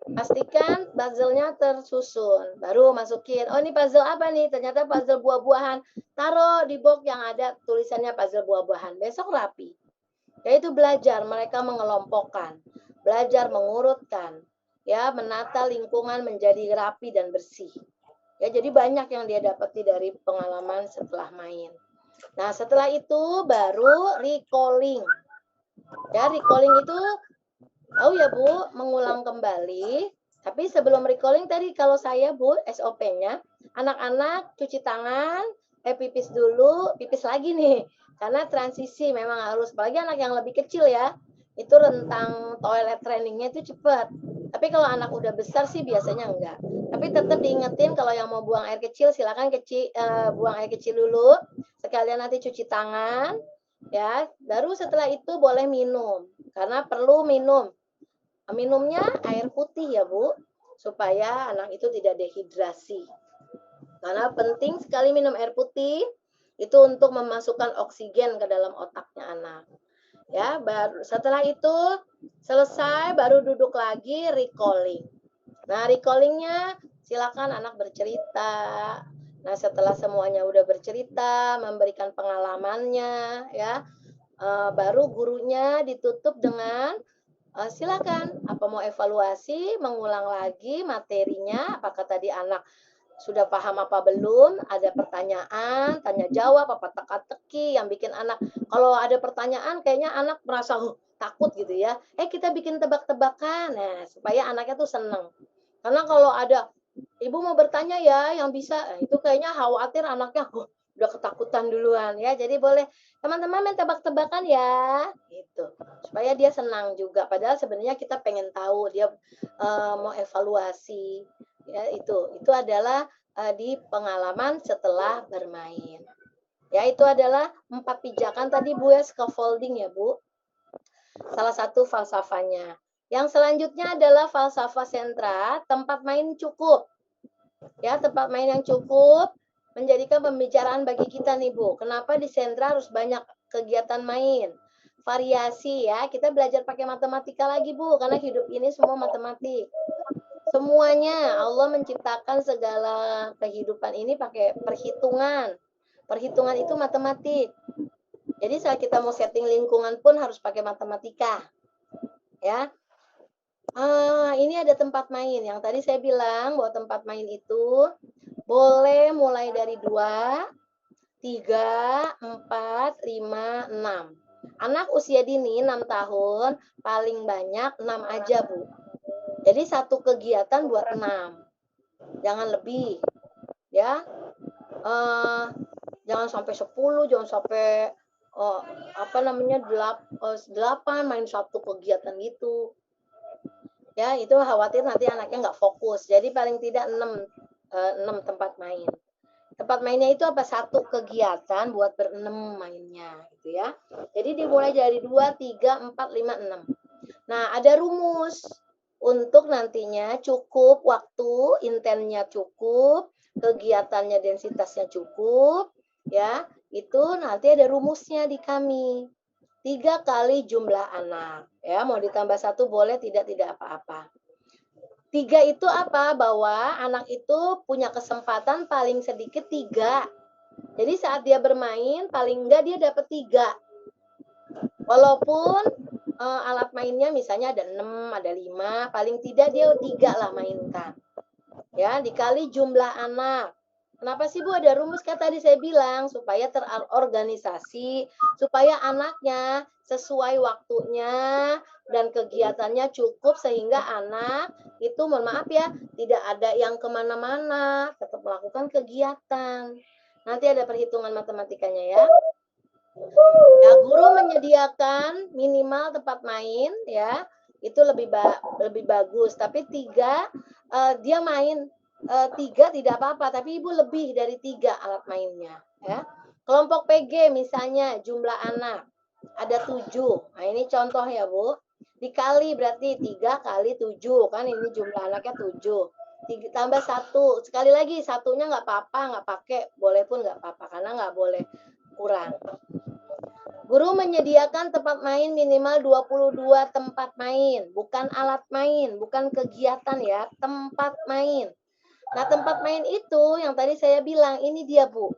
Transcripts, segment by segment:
Pastikan puzzle-nya tersusun, baru masukin, "Oh ini puzzle apa nih?" Ternyata puzzle buah-buahan, taruh di box yang ada tulisannya puzzle buah-buahan, besok rapi. Yaitu belajar mereka mengelompokkan, belajar mengurutkan, ya, menata lingkungan menjadi rapi dan bersih. Ya, jadi banyak yang dia dapati dari pengalaman setelah main. Nah, setelah itu baru recalling. Ya, recalling itu tahu ya Bu, mengulang kembali. Tapi sebelum recalling tadi kalau saya Bu, SOP-nya, anak-anak cuci tangan, pipis dulu, pipis lagi nih. Karena transisi memang harus, apalagi anak yang lebih kecil ya, itu rentang toilet trainingnya itu cepat. Tapi kalau anak udah besar sih biasanya enggak. Tapi tetap diingetin kalau yang mau buang air kecil silakan buang air kecil dulu. Sekalian nanti cuci tangan, ya. Baru setelah itu boleh minum. Karena perlu minum. Minumnya air putih ya Bu, supaya anak itu tidak dehidrasi. Karena penting sekali minum air putih, itu untuk memasukkan oksigen ke dalam otaknya anak. Ya, baru setelah itu selesai baru duduk lagi recalling. Nah, recallingnya silakan anak bercerita. Nah, setelah semuanya udah bercerita, memberikan pengalamannya, ya, baru gurunya ditutup dengan silakan, apa mau evaluasi, mengulang lagi materinya, apakah tadi anak sudah paham apa belum, ada pertanyaan, tanya jawab, apa teka-teki yang bikin anak kalau ada pertanyaan kayaknya anak merasa, takut gitu ya, kita bikin tebak-tebakan, nah supaya anaknya tuh seneng. Karena kalau ada, "Ibu mau bertanya ya yang bisa," itu kayaknya khawatir anaknya, udah ketakutan duluan ya. Jadi boleh, "Teman-teman main tebak-tebakan ya," gitu. Supaya dia senang juga, padahal sebenarnya kita pengen tahu dia, mau evaluasi, ya itu. Itu adalah, di pengalaman setelah bermain. Ya itu adalah 4 pijakan tadi Bu ya, scaffolding ya Bu, salah satu falsafahnya. Yang selanjutnya adalah falsafah sentra, tempat main cukup. Ya, tempat main yang cukup menjadikan pembicaraan bagi kita nih Bu. Kenapa di sentra harus banyak kegiatan main? Variasi ya, kita belajar pakai matematika lagi Bu, karena hidup ini semua matematik. Semuanya Allah menciptakan segala kehidupan ini pakai perhitungan. Perhitungan itu matematik. Jadi saat kita mau setting lingkungan pun harus pakai matematika. Ya, ini ada tempat main. Yang tadi saya bilang bahwa tempat main itu boleh mulai dari 2, 3, 4, 5, 6. Anak usia dini 6 tahun, paling banyak 6 aja, Bu. Jadi satu kegiatan buat 6. Jangan lebih, ya. Jangan sampai 10, jangan sampai, 8 main satu kegiatan gitu. Ya, itu khawatir nanti anaknya nggak fokus. Jadi paling tidak 6 tempat main. Tempat mainnya itu apa? Satu kegiatan buat berenam mainnya, gitu ya. Jadi dimulai dari 2, 3, 4, 5, 6. Nah, ada rumus untuk nantinya cukup waktu, intennya cukup, kegiatannya densitasnya cukup, ya. Itu nanti ada rumusnya di kami. 3 kali jumlah anak, ya. Mau ditambah 1 boleh, tidak apa-apa. 3 itu apa? Bahwa anak itu punya kesempatan paling sedikit 3. Jadi saat dia bermain paling enggak dia dapat 3. Walaupun alat mainnya misalnya ada 6, ada 5, paling tidak dia 3 lah mainkan. Ya, dikali jumlah anak. Kenapa sih Bu ada rumus kan tadi saya bilang supaya terorganisasi, supaya anaknya sesuai waktunya dan kegiatannya cukup sehingga anak itu mohon maaf ya, tidak ada yang kemana-mana, tetap melakukan kegiatan. Nanti ada perhitungan matematikanya ya. Ya, guru menyediakan minimal tempat main ya, itu lebih bagus. Tapi 3 dia main 3 tidak apa-apa, tapi Ibu lebih dari 3 alat mainnya ya. Kelompok PG misalnya jumlah anak ada 7. Nah, ini contoh ya, Bu. Dikali berarti 3 kali 7 kan ini jumlah anaknya 7. Tambah 1. Sekali lagi satunya nggak apa-apa, nggak pakai, boleh pun nggak apa-apa karena nggak boleh kurang. Guru menyediakan tempat main minimal 22 tempat main, bukan alat main, bukan kegiatan ya, tempat main. Nah, tempat main itu yang tadi saya bilang, ini dia Bu.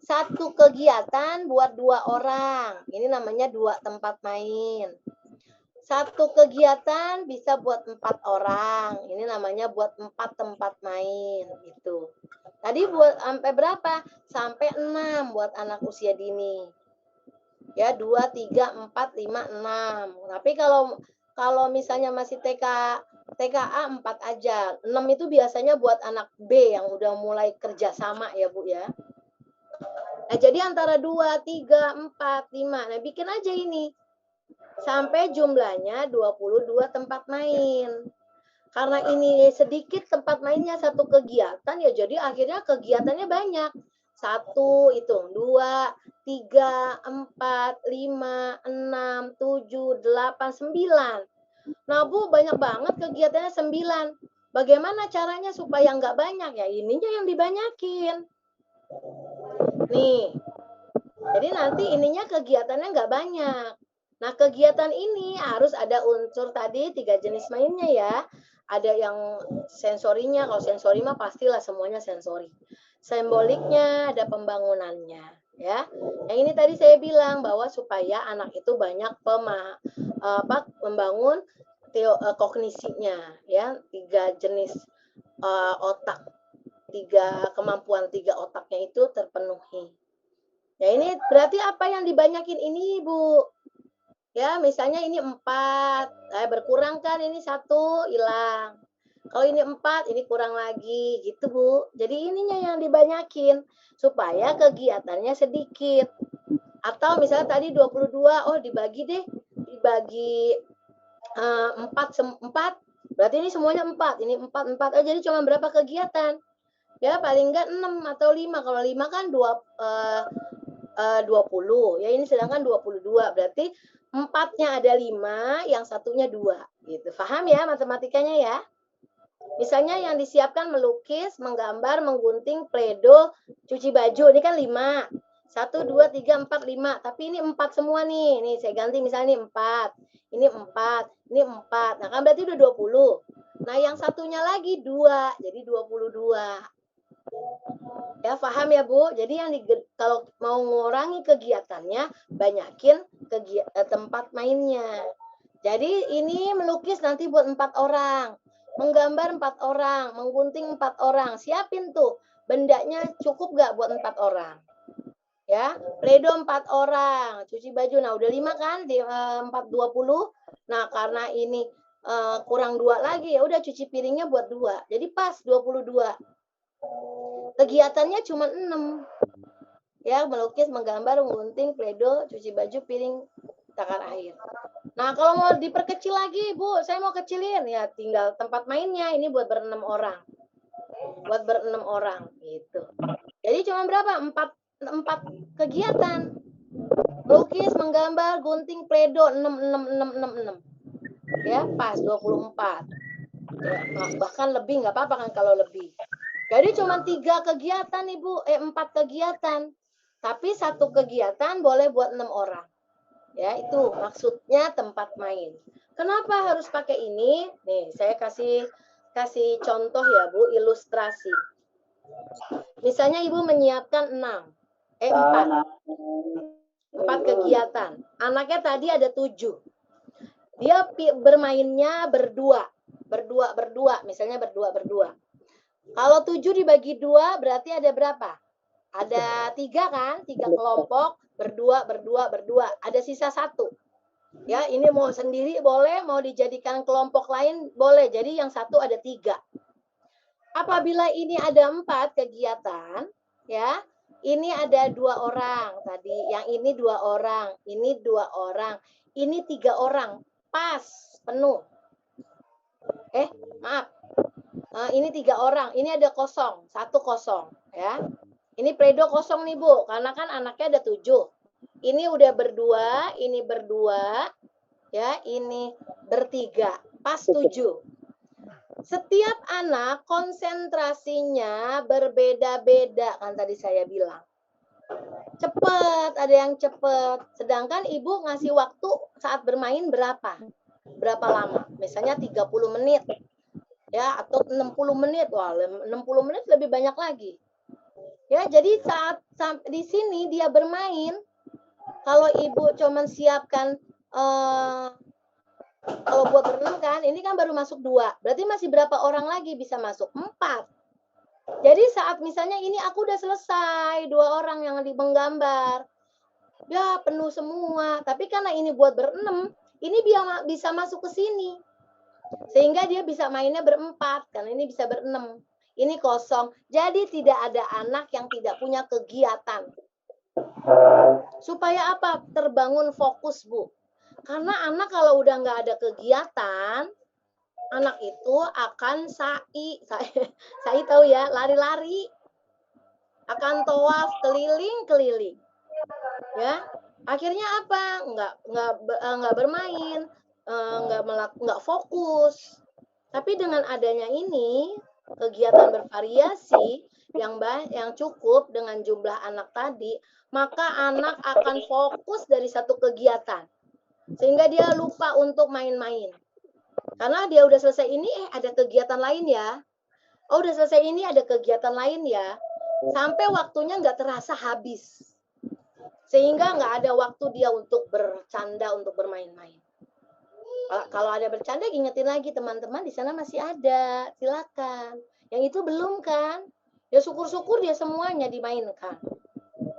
Satu kegiatan buat 2 orang, ini namanya 2 tempat main. Satu kegiatan bisa buat 4 orang, ini namanya buat 4 tempat main, gitu. Tadi buat sampai berapa? Sampai 6 buat anak usia dini. Ya, 2, 3, 4, 5, 6. Tapi kalau misalnya masih TKA 4 aja. 6 itu biasanya buat anak B yang udah mulai kerja sama ya, Bu ya. Nah, jadi antara 2, 3, 4, 5. Nah, bikin aja ini. Sampai jumlahnya 22 tempat main. Karena ini sedikit tempat mainnya satu kegiatan ya, jadi akhirnya kegiatannya banyak. 1, hitung, 2, 3, 4, 5, 6, 7, 8, 9. Nah Bu, banyak banget kegiatannya 9. Bagaimana caranya supaya nggak banyak? Ya ininya yang dibanyakin. Nih, jadi nanti ininya kegiatannya nggak banyak. Nah, kegiatan ini harus ada unsur tadi 3 jenis mainnya ya. Ada yang sensorinya, kalau sensori mah pastilah semuanya sensori. Simboliknya, ada pembangunannya, ya. Yang ini tadi saya bilang bahwa supaya anak itu banyak membangun kognisinya, ya. 3 jenis otak, 3 kemampuan 3 otaknya itu terpenuhi. Ya ini berarti apa yang dibanyakin ini Bu? Ya misalnya ini 4, berkurang kan ini 1 hilang. Kalau ini 4, ini kurang lagi gitu Bu. Jadi ininya yang dibanyakin supaya kegiatannya sedikit. Atau misalnya tadi 22, oh dibagi deh, dibagi 4, berarti ini semuanya 4, ini 4, oh jadi cuma berapa kegiatan? Ya paling enggak 6 atau 5, kalau 5 kan 20, ya ini sedangkan 22, berarti 4-nya ada 5, yang satunya 2, gitu. Paham ya matematikanya ya? Misalnya yang disiapkan melukis, menggambar, menggunting, pledo, cuci baju, ini kan 5. 1, 2, 3, 4, 5, tapi ini 4 semua nih. Nih saya ganti misalnya ini 4, ini 4, ini 4. Nah kan berarti udah 20. Nah yang satunya lagi 2, jadi 22. Ya, paham ya Bu? Jadi kalau mau mengurangi kegiatannya, banyakin tempat mainnya. Jadi ini melukis nanti buat 4 orang, menggambar 4 orang, menggunting 4 orang. Siapin tuh, bendanya cukup gak buat 4 orang? Ya, pledo 4 orang, cuci baju. Nah, udah 5 kan di 4, 20. Nah, karena ini kurang 2 lagi, ya udah cuci piringnya buat 2. Jadi pas 22. Kegiatannya cuma 6. Ya, melukis, menggambar, menggunting, pledo, cuci baju, piring, takar air. Nah, kalau mau diperkecil lagi, Bu, saya mau kecilin, ya tinggal tempat mainnya, ini buat ber-6 orang. Buat ber-6 orang, gitu. Jadi cuma berapa? 4 kegiatan. Melukis, menggambar, gunting, pledo, 6. Ya, pas 24. Ya, bahkan lebih, nggak apa-apa kan kalau lebih. Jadi cuma 3 kegiatan, Ibu. 4 kegiatan. Tapi 1 kegiatan boleh buat 6 orang. Ya, itu maksudnya tempat main. Kenapa harus pakai ini? Nih, saya kasih contoh ya, Bu, ilustrasi. Misalnya Ibu menyiapkan 4 kegiatan. Anaknya tadi ada 7. Dia bermainnya berdua, misalnya berdua. Kalau 7 dibagi 2 berarti ada berapa? Ada 3 kan? 3 kelompok, berdua. Ada sisa 1. Ya, ini mau sendiri boleh, mau dijadikan kelompok lain boleh. Jadi yang 1 ada 3. Apabila ini ada 4 kegiatan, ya, ini ada 2 orang tadi, yang ini 2 orang, ini 2 orang, ini 3 orang, pas, penuh. Maaf. Ini 3 orang, ini ada kosong, 1 kosong, ya. Ini pledo kosong nih Bu, karena kan anaknya ada 7. Ini udah berdua, ini berdua, ya, ini bertiga, pas 7. Setiap anak konsentrasinya berbeda-beda, kan tadi saya bilang. cepet, ada yang cepet. Sedangkan ibu ngasih waktu saat bermain berapa? Berapa lama? Misalnya 30 menit. Ya, atau 60 menit. Wah, 60 menit lebih banyak lagi. Ya, jadi saat di sini dia bermain, kalau ibu cuman siapkan kalau buat berenang kan, ini kan baru masuk 2. Berarti masih berapa orang lagi bisa masuk? 4. Jadi saat misalnya ini aku udah selesai, 2 orang yang menggambar. Ya, penuh semua. Tapi karena ini buat berenam, ini bisa masuk ke sini. Sehingga dia bisa mainnya berempat, karena ini bisa berenam. Ini kosong. Jadi tidak ada anak yang tidak punya kegiatan. Supaya apa? Terbangun fokus, Bu. Karena anak kalau udah nggak ada kegiatan, anak itu akan sai tahu ya, lari-lari, akan tawaf keliling-keliling, ya. Akhirnya apa? Nggak bermain, nggak fokus. Tapi dengan adanya ini, kegiatan bervariasi yang cukup dengan jumlah anak tadi, maka anak akan fokus dari satu kegiatan. Sehingga dia lupa untuk main-main. Karena dia udah selesai ini, ada kegiatan lain ya. Oh, udah selesai ini ada kegiatan lain ya. Sampai waktunya nggak terasa habis. Sehingga nggak ada waktu dia untuk bercanda, untuk bermain-main. Kalau ada bercanda, ingetin lagi teman-teman di sana masih ada, silakan. Yang itu belum kan? Ya syukur-syukur dia semuanya dimainkan.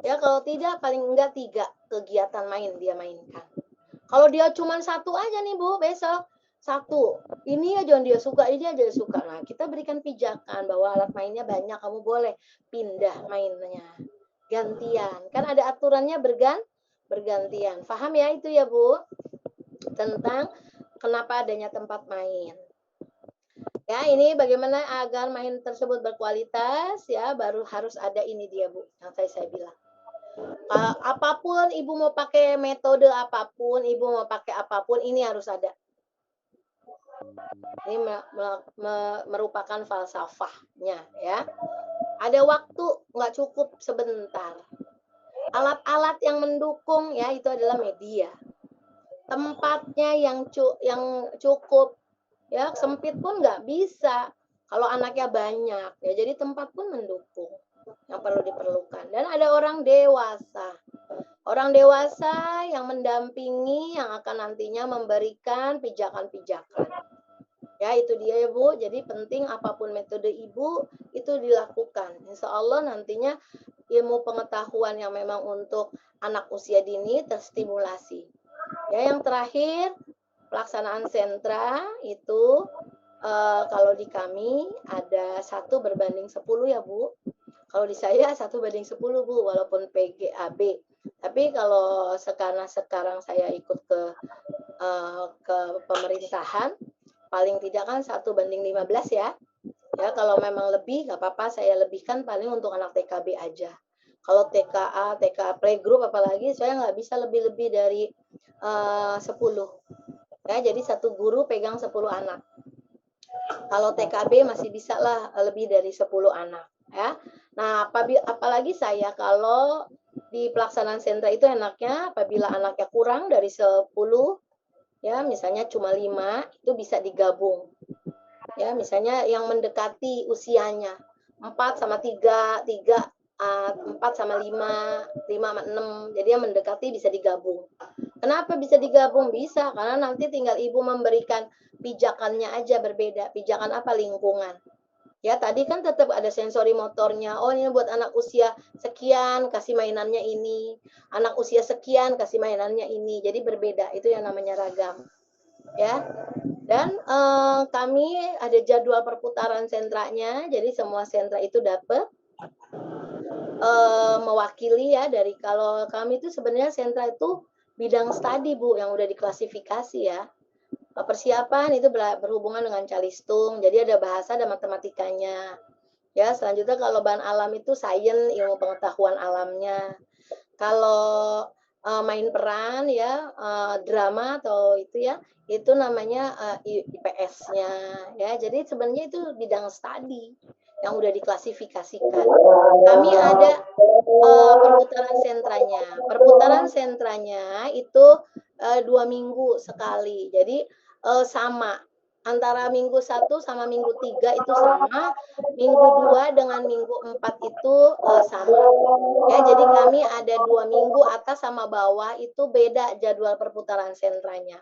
Ya kalau tidak paling enggak 3 kegiatan main dia mainkan. Kalau dia cuma 1 aja nih Bu, besok 1. Ini aja yang dia suka, ini aja dia suka. Nah, kita berikan pijakan bahwa alat mainnya banyak, kamu boleh pindah mainnya. Gantian. Kan ada aturannya bergantian. Paham ya itu ya, Bu? Tentang kenapa adanya tempat main. Ya, ini bagaimana agar main tersebut berkualitas ya, baru harus ada ini dia, Bu, yang saya bilang. Apapun ibu mau pakai metode apapun, ibu mau pakai apapun, ini harus ada. Ini merupakan falsafahnya ya. Ada waktu nggak cukup sebentar. Alat-alat yang mendukung ya itu adalah media. Tempatnya yang cukup ya, sempit pun nggak bisa kalau anaknya banyak ya, jadi tempat pun mendukung yang perlu diperlukan. Dan ada orang dewasa yang mendampingi, yang akan nantinya memberikan pijakan-pijakan. Ya, itu dia ya Bu. Jadi penting apapun metode Ibu itu dilakukan. Insya Allah nantinya ilmu pengetahuan yang memang untuk anak usia dini terstimulasi. Ya, yang terakhir pelaksanaan sentra itu kalau di kami ada 1 berbanding 10 ya Bu. Kalau di saya 1 banding 10 Bu, walaupun PGAB. Tapi kalau sekarang saya ikut ke pemerintahan, paling tidak kan 1 banding 15 ya. Ya, kalau memang lebih nggak apa-apa, saya lebihkan paling untuk anak TKB aja. Kalau TKA, TK playgroup apalagi saya nggak bisa lebih-lebih dari 10. Ya, jadi 1 guru pegang 10 anak. Kalau TKB masih bisa lah lebih dari 10 anak. Ya. Nah, apalagi saya kalau di pelaksanaan sentra itu enaknya apabila anaknya kurang dari 10, ya misalnya cuma 5, itu bisa digabung. Ya, misalnya yang mendekati usianya 4 sama 3, 4 sama 5, 5 sama 6. Jadi yang mendekati bisa digabung. Kenapa bisa digabung? Bisa, karena nanti tinggal ibu memberikan pijakannya aja berbeda. Pijakan apa? Lingkungan. Ya, tadi kan tetap ada sensori motornya. Oh, ini buat anak usia sekian, kasih mainannya ini. Anak usia sekian, kasih mainannya ini. Jadi berbeda. Itu yang namanya ragam. Ya. Dan kami ada jadwal perputaran sentranya. Jadi semua sentra itu dapat mewakili ya, dari kalau kami itu sebenarnya sentra itu bidang studi Bu yang udah diklasifikasi ya. Persiapan itu berhubungan dengan calistung, jadi ada bahasa dan matematikanya. Ya, selanjutnya kalau bahan alam itu sains, ilmu pengetahuan alamnya. Kalau main peran ya, drama atau itu ya, itu namanya IPS-nya ya. Jadi sebenarnya itu bidang studi. yang udah diklasifikasikan. Kami ada perputaran sentranya. Perputaran sentranya itu 2 minggu sekali. Jadi sama antara minggu 1 sama minggu 3 itu sama, minggu 2 dengan minggu 4 itu sama. Ya, jadi kami ada 2 minggu atas sama bawah itu beda jadwal perputaran sentranya.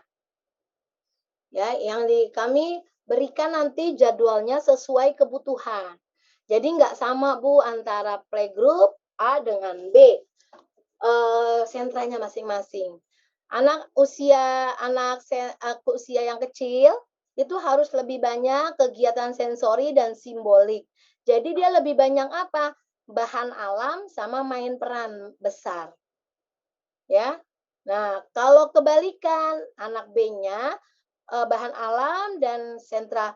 Ya, yang kami berikan nanti jadwalnya sesuai kebutuhan. Jadi nggak sama Bu antara playgroup A dengan B, sentranya masing-masing. Anak usia yang kecil itu harus lebih banyak kegiatan sensori dan simbolik. Jadi dia lebih banyak apa? Bahan alam sama main peran besar. Ya. Nah, kalau kebalikan anak B-nya bahan alam dan sentra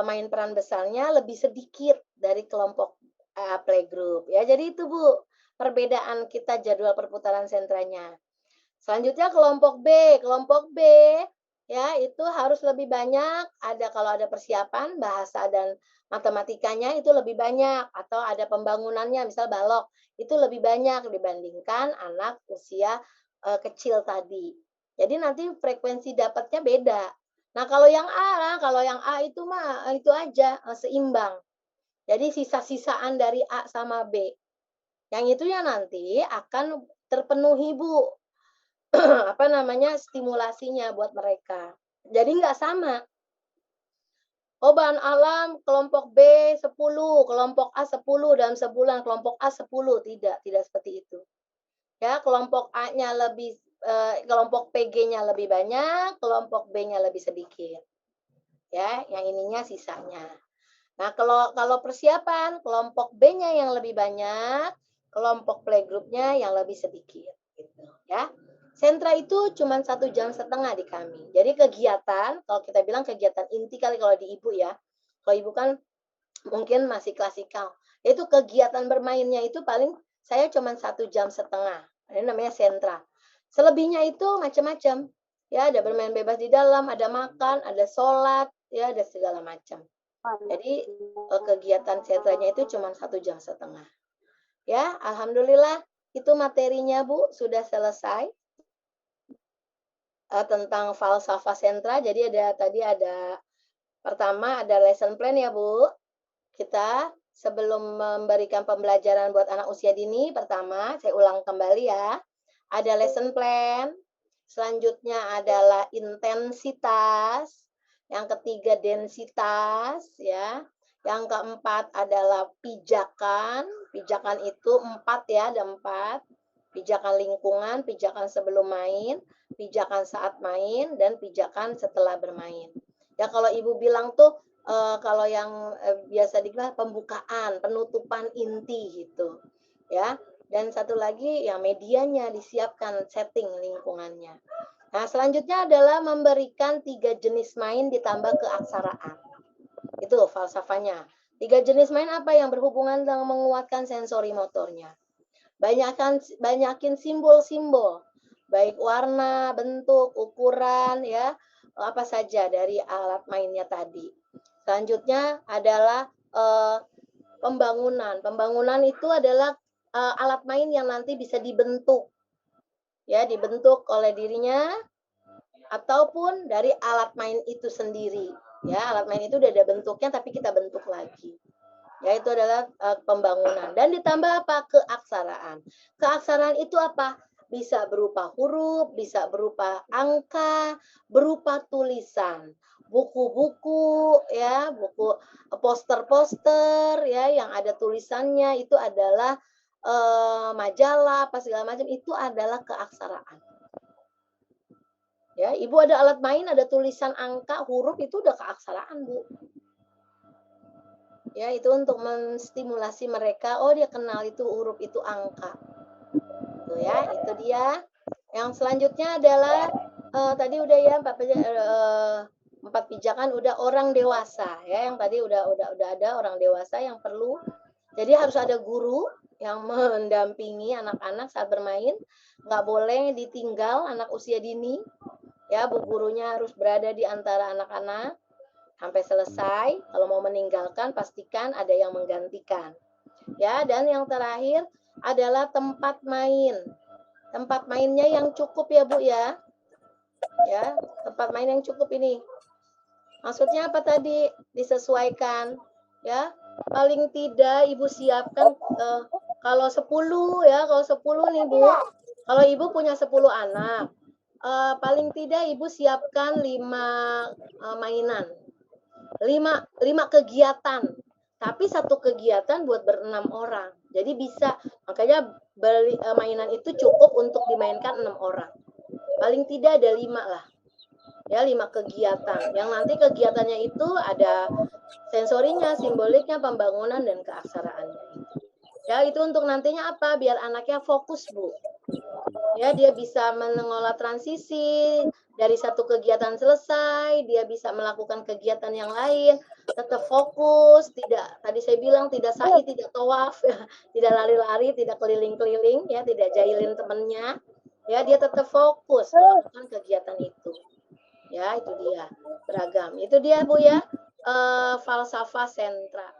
main peran besarnya lebih sedikit dari kelompok playgroup ya. Jadi itu Bu, perbedaan kita jadwal perputaran sentranya. Selanjutnya kelompok B. Kelompok B ya itu harus lebih banyak kalau ada persiapan bahasa dan matematikanya itu lebih banyak atau ada pembangunannya misal balok itu lebih banyak dibandingkan anak usia kecil tadi. Jadi nanti frekuensi dapatnya beda. Nah, kalau yang A itu mah itu aja seimbang. Jadi sisa-sisaan dari A sama B. Yang itu ya nanti akan terpenuhi Bu apa namanya stimulasinya buat mereka. Jadi nggak sama. Oh, bahan alam kelompok B 10, kelompok A 10 dalam sebulan, kelompok A 10 tidak seperti itu. Ya, kelompok A-nya lebih kelompok PG-nya lebih banyak, kelompok B-nya lebih sedikit. Ya, yang ininya sisanya. Nah, kalau persiapan kelompok B-nya yang lebih banyak, kelompok playgroup-nya yang lebih sedikit gitu, ya. Sentra itu cuma 1,5 jam di kami. Jadi kegiatan, kalau kita bilang kegiatan inti kali kalau di Ibu ya. Kalau Ibu kan mungkin masih klasikal. Itu kegiatan bermainnya itu paling saya cuma 1,5 jam. Ini namanya sentra. Selebihnya itu macam-macam. Ya, ada bermain bebas di dalam, ada makan, ada sholat, ya, ada segala macam. Jadi kegiatan sentranya itu cuma 1,5 jam. Ya, alhamdulillah itu materinya Bu sudah selesai tentang falsafah sentra. Jadi tadi ada pertama ada lesson plan ya Bu. Kita sebelum memberikan pembelajaran buat anak usia dini, pertama saya ulang kembali ya. Ada lesson plan, selanjutnya adalah intensitas, yang ketiga densitas ya. Yang keempat adalah pijakan. Pijakan itu 4 ya, ada 4. Pijakan lingkungan, pijakan sebelum main, pijakan saat main, dan pijakan setelah bermain. Ya kalau Ibu bilang tuh kalau yang biasa dibilang pembukaan, penutupan inti gitu. Ya. Dan satu lagi ya medianya disiapkan, setting lingkungannya. Nah, selanjutnya adalah memberikan 3 jenis main ditambah keaksaraan. Itu falsafahnya. 3 jenis main apa yang berhubungan dengan menguatkan sensori motornya. Banyakin simbol-simbol, baik warna, bentuk, ukuran, ya, apa saja dari alat mainnya tadi. Selanjutnya adalah pembangunan. Pembangunan itu adalah alat main yang nanti bisa dibentuk, ya, dibentuk oleh dirinya ataupun dari alat main itu sendiri. Ya, alat main itu udah ada bentuknya, tapi kita bentuk lagi. Ya, itu adalah pembangunan. Dan ditambah apa? Keaksaraan. Keaksaraan itu apa? Bisa berupa huruf, bisa berupa angka, berupa tulisan. Buku-buku, ya, buku poster-poster, ya, yang ada tulisannya itu adalah majalah, apa segala macam, itu adalah keaksaraan. Ya, Ibu ada alat main, ada tulisan angka, huruf, itu udah keaksaraan, Bu. Ya, itu untuk menstimulasi mereka, oh dia kenal itu huruf, itu angka. Tuh ya, itu dia. Yang selanjutnya adalah tadi udah ya 4 pijakan udah orang dewasa ya, yang tadi udah ada orang dewasa yang perlu. Jadi harus ada guru yang mendampingi anak-anak saat bermain, nggak boleh ditinggal anak usia dini. Ya, bu gurunya harus berada di antara anak-anak. sampai selesai. Kalau mau meninggalkan, pastikan ada yang menggantikan. Ya, dan yang terakhir adalah tempat main. Tempat mainnya yang cukup ya, Bu ya. Ya, tempat main yang cukup ini. Maksudnya apa tadi? Disesuaikan, ya. Paling tidak Ibu siapkan kalau 10 ya, kalau 10 nih, Bu. Kalau Ibu punya 10 anak, paling tidak Ibu siapkan 5 mainan. 5 kegiatan. Tapi satu kegiatan buat berenam orang. Jadi bisa, makanya beli mainan itu cukup untuk dimainkan 6 orang. Paling tidak ada 5 lah. Ya, 5 kegiatan. Yang nanti kegiatannya itu ada sensorinya, simboliknya, pembangunan, dan keaksaraannya. Ya, itu untuk nantinya apa? Biar anaknya fokus, Bu. Ya, dia bisa mengolah transisi, dari satu kegiatan selesai, dia bisa melakukan kegiatan yang lain, tetap fokus, tidak, tadi saya bilang tidak sa'i, tidak tawaf, tidak lari-lari, tidak keliling-keliling, ya, tidak jahilin temannya. Ya, dia tetap fokus melakukan kegiatan itu. Ya, itu dia beragam. Itu dia Bu ya, falsafah sentra.